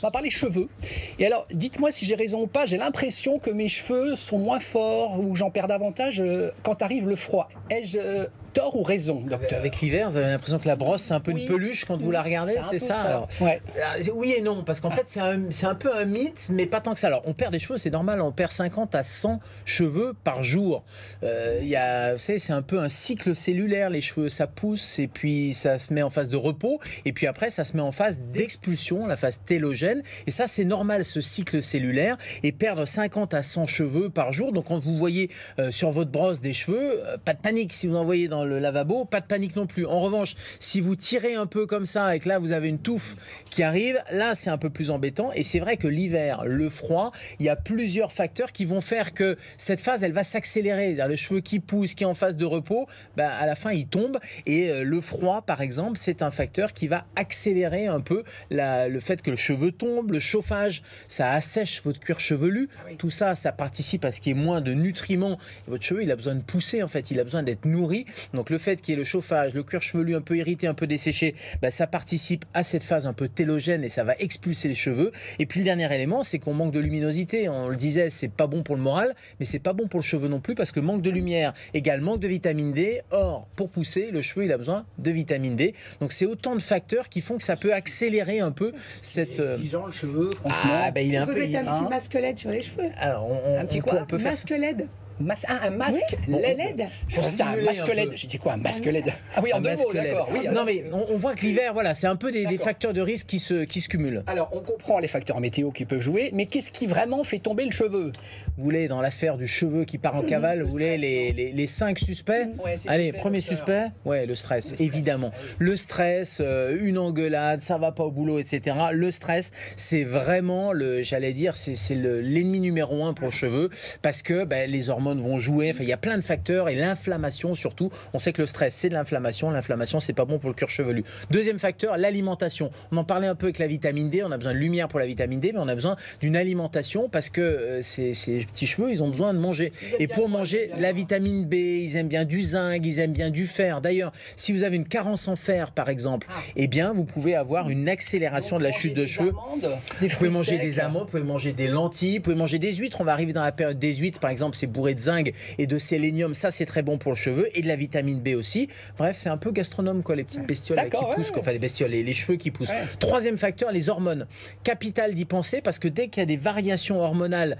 On va parler cheveux. Et alors, dites-moi si j'ai raison ou pas, j'ai l'impression que mes cheveux sont moins forts ou j'en perds davantage quand arrive le froid. Ai-je tort ou raison, docteur? Avec l'hiver, vous avez l'impression que la brosse, c'est un peu une peluche quand vous la regardez, c'est ça, alors, ouais. Oui et non, parce qu'en fait, c'est un peu un mythe, mais pas tant que ça. Alors, on perd des cheveux, c'est normal, on perd 50 à 100 cheveux par jour. Vous savez, c'est un peu un cycle cellulaire, les cheveux, ça pousse, et puis ça se met en phase de repos, et puis après, ça se met en phase d'expulsion, la phase télogène, et ça, c'est normal, ce cycle cellulaire, et perdre 50 à 100 cheveux par jour. Donc, quand vous voyez sur votre brosse des cheveux, pas de panique si vous en voyez dans le lavabo, pas de panique non plus. En revanche, si vous tirez un peu comme ça et que là vous avez une touffe qui arrive, là c'est un peu plus embêtant. Et c'est vrai que l'hiver, le froid, il y a plusieurs facteurs qui vont faire que cette phase elle va s'accélérer. Le cheveu qui pousse, qui est en phase de repos, à la fin il tombe. Et le froid par exemple, c'est un facteur qui va accélérer un peu le fait que le cheveu tombe. Le chauffage, ça assèche votre cuir chevelu. Tout ça, ça participe à ce qu'il y ait moins de nutriments. Et votre cheveu, il a besoin de pousser en fait, il a besoin d'être nourri. Donc le fait qu'il y ait le chauffage, le cuir chevelu un peu irrité, un peu desséché, ça participe à cette phase un peu télogène et ça va expulser les cheveux. Et puis le dernier élément, c'est qu'on manque de luminosité. On le disait, c'est pas bon pour le moral, mais c'est pas bon pour le cheveu non plus parce que manque de lumière égale manque de vitamine D. Or, pour pousser, le cheveu, il a besoin de vitamine D. Donc c'est autant de facteurs qui font que ça peut accélérer un peu cette... exigeant le cheveu, franchement. Il est un peu... mettre un petit masque LED sur les cheveux. Alors, un petit quoi? On peut faire masque LED. Un masque LED. Un masque LED. J'ai dit quoi? Un masque LED. Ah oui, en deux mots, d'accord. Oui, non, mais on voit que l'hiver, voilà, c'est un peu des facteurs de risque qui se cumulent. Alors, on comprend les facteurs météo qui peuvent jouer, mais qu'est-ce qui vraiment fait tomber le cheveu? Vous voulez, dans l'affaire du cheveu qui part en cavale, vous voulez les 5 suspects? Allez, premier suspect, le stress, évidemment. Le stress, une engueulade, ça va pas au boulot, etc. Le stress, c'est vraiment, j'allais dire, c'est l'ennemi numéro 1 pour le cheveu, parce que les hormones vont jouer, il y a plein de facteurs, et l'inflammation surtout, on sait que le stress c'est de l'inflammation c'est pas bon pour le cuir chevelu. Deuxième facteur, l'alimentation. On en parlait un peu avec la vitamine D, on a besoin de lumière pour la vitamine D, mais on a besoin d'une alimentation parce que ces petits cheveux, ils ont besoin de manger. Et pour manger la vitamine B, ils aiment bien du zinc, ils aiment bien du fer. D'ailleurs, si vous avez une carence en fer par exemple, eh bien vous pouvez avoir une accélération de la chute de cheveux. Vous pouvez manger des amandes, vous pouvez manger des lentilles, vous pouvez manger des huîtres. On va arriver dans la période des huîtres, par exemple, c'est bourré de zinc et de sélénium, ça c'est très bon pour le cheveu, et de la vitamine B aussi. Bref, c'est un peu gastronome quoi, les petites bestioles qui poussent, enfin les bestioles, les cheveux qui poussent. Troisième facteur, les hormones. Capital d'y penser parce que dès qu'il y a des variations hormonales,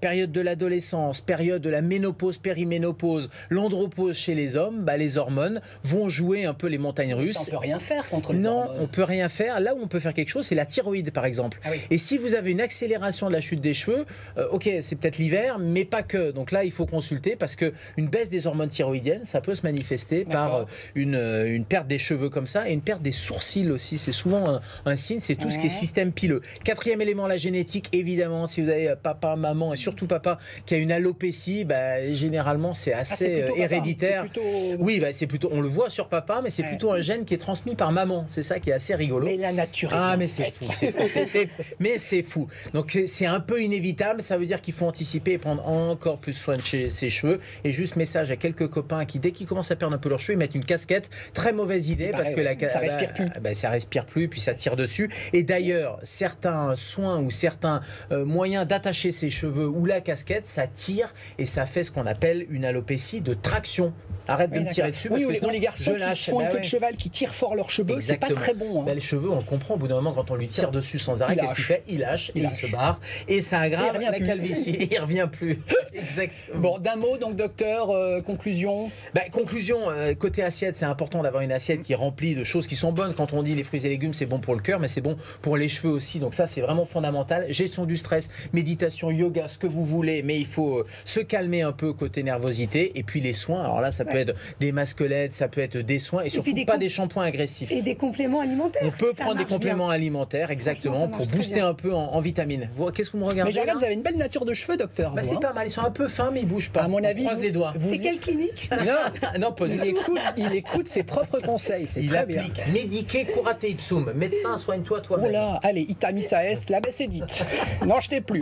période de l'adolescence, période de la ménopause, périménopause, l'andropause chez les hommes, les hormones vont jouer un peu les montagnes russes. On peut rien faire contre les hormones. Non, on peut rien faire. Là où on peut faire quelque chose, c'est la thyroïde par exemple. Et si vous avez une accélération de la chute des cheveux, ok, c'est peut-être l'hiver, mais pas que. Donc là, il faut consulter parce qu'une baisse des hormones thyroïdiennes, ça peut se manifester par une perte des cheveux comme ça et une perte des sourcils aussi. C'est souvent un signe, c'est tout ce qui est système pileux. Quatrième élément, la génétique, évidemment. Si vous avez papa, maman et surtout papa qui a une alopécie, généralement c'est assez héréditaire. Oui, c'est plutôt, on le voit sur papa, mais c'est plutôt un gène qui est transmis par maman. C'est ça qui est assez rigolo. Mais la nature est mais c'est fou, mais c'est fou. Donc c'est un peu inévitable. Ça veut dire qu'il faut anticiper et prendre encore plus soin de ses cheveux. Et juste message à quelques copains qui, dès qu'ils commencent à perdre un peu leurs cheveux, ils mettent une casquette. Très mauvaise idée parce que ça respire plus. Ça respire plus, puis ça tire dessus. Et d'ailleurs, certains soins ou certains moyens d'attacher ses cheveux ou la casquette, ça tire et ça fait ce qu'on appelle une alopécie de traction. Arrête de me tirer dessus parce que sinon, les garçons qui font un peu de cheval, qui tirent fort leurs cheveux, c'est pas très bon. Les cheveux, on le comprend au bout d'un moment quand on lui tire dessus sans arrêt, qu'est-ce qu'il fait? Il lâche et il se barre et ça aggrave la calvitie. Il revient plus. Exactement. Bon, d'un mot donc docteur, conclusion. Conclusion, côté assiette, c'est important d'avoir une assiette qui est remplie de choses qui sont bonnes. Quand on dit les fruits et légumes, c'est bon pour le cœur, mais c'est bon pour les cheveux aussi. Donc ça, c'est vraiment fondamental. Gestion du stress, méditation, yoga, ce que vous voulez, mais il faut se calmer un peu côté nervosité. Et puis les soins, alors là, ça peut être des masques LED, ça peut être des soins et surtout pas des shampoings agressifs. Et des compléments alimentaires. On peut prendre des compléments alimentaires, exactement, pour booster un peu en vitamines. Qu'est-ce que vous me regardez? Mais je regarde, vous avez une belle nature de cheveux, docteur. C'est pas mal, ils sont un peu fins, mais ils bougent pas. À mon avis, croise les doigts. C'est quelle clinique? Non, pas du tout. Il écoute ses propres conseils, c'est très bien. Il applique Medique curate ipsum. Médecin, soigne-toi toi-même. Oh là, allez, Itamis AS, la baisse est dite. N'en jetez plus.